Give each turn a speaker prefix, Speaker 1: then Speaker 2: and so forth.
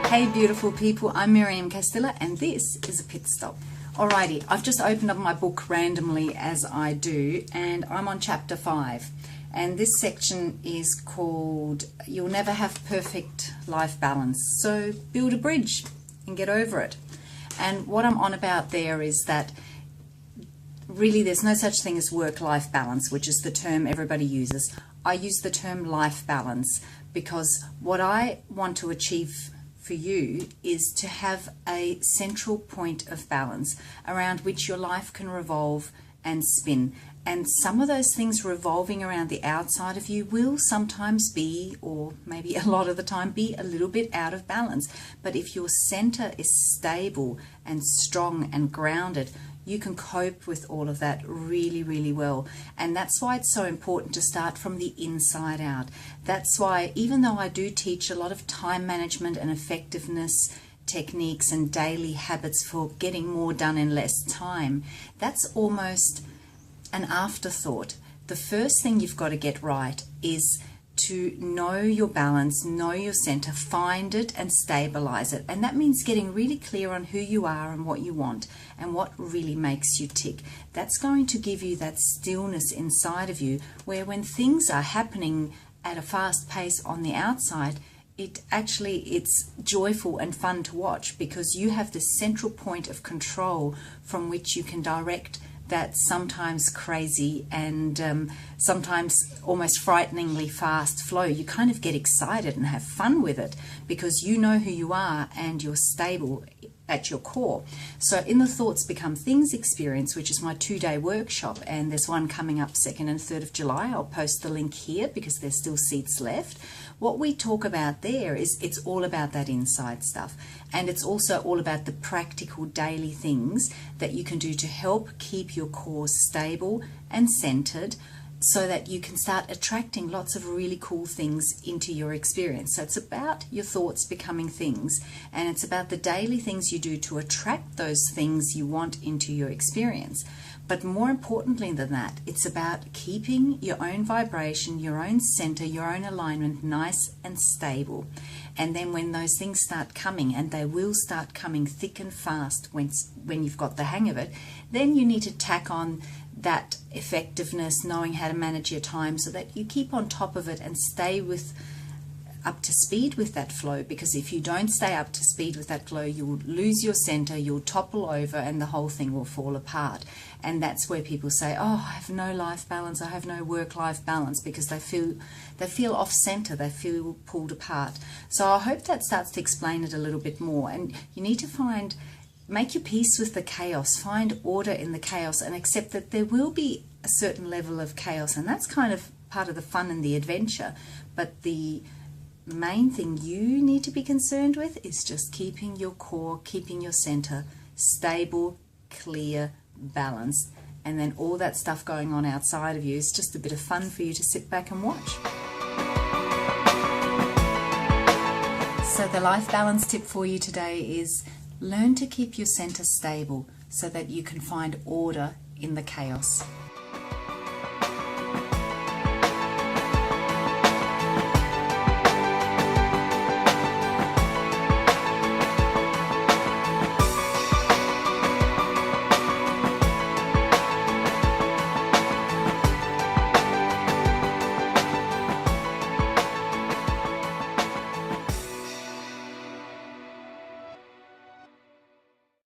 Speaker 1: Hey beautiful people, I'm Miriam Castilla and this is a pit stop. Alrighty, I've just opened up my book randomly as I do and I'm on chapter 5 and this section is called You'll Never Have Perfect Life Balance, so build a bridge and get over it. And what I'm on about there is that really there's no such thing as work-life balance, which is the term everybody uses. I use the term life balance because what I want to achieve for you is to have a central point of balance around which your life can revolve and spin. And some of those things revolving around the outside of you will sometimes be, or maybe a lot of the time, be a little bit out of balance. But if your center is stable and strong and grounded, you can cope with all of that really, really well. And that's why it's so important to start from the inside out. That's why, even though I do teach a lot of time management and effectiveness techniques and daily habits for getting more done in less time, that's almost an afterthought. The first thing you've got to get right is to know your balance, know your center, find it and stabilize it. And that means getting really clear on who you are and what you want and what really makes you tick. That's going to give you that stillness inside of you where when things are happening at a fast pace on the outside, it's joyful and fun to watch because you have this central point of control from which you can direct that sometimes crazy and sometimes almost frighteningly fast flow. You kind of get excited and have fun with it because you know who you are and you're stable at your core. So in the Thoughts Become Things experience, which is my 2-day workshop, and there's one coming up 2nd and 3rd of July. I'll post the link here because there's still seats left. What we talk about there is it's all about that inside stuff, and it's also all about the practical daily things that you can do to help keep your core stable and centered so that you can start attracting lots of really cool things into your experience. So it's about your thoughts becoming things, and it's about the daily things you do to attract those things you want into your experience. But more importantly than that, it's about keeping your own vibration, your own center, your own alignment nice and stable. And then when those things start coming, and they will start coming thick and fast when you've got the hang of it, then you need to tack on that effectiveness, knowing how to manage your time so that you keep on top of it and stay up to speed with that flow. Because if you don't stay up to speed with that flow, you'll lose your center, you'll topple over, and the whole thing will fall apart. And that's where people say, oh, I have no life balance, I have no work-life balance, because they feel off center, they feel pulled apart. So I hope that starts to explain it a little bit more. And you need to make your peace with the chaos, find order in the chaos, and accept that there will be a certain level of chaos, and that's kind of part of the fun and the adventure. But the main thing you need to be concerned with is just keeping your core, keeping your center stable, clear, balanced, and then all that stuff going on outside of you is just a bit of fun for you to sit back and watch. So the life balance tip for you today is learn to keep your center stable so that you can find order in the chaos.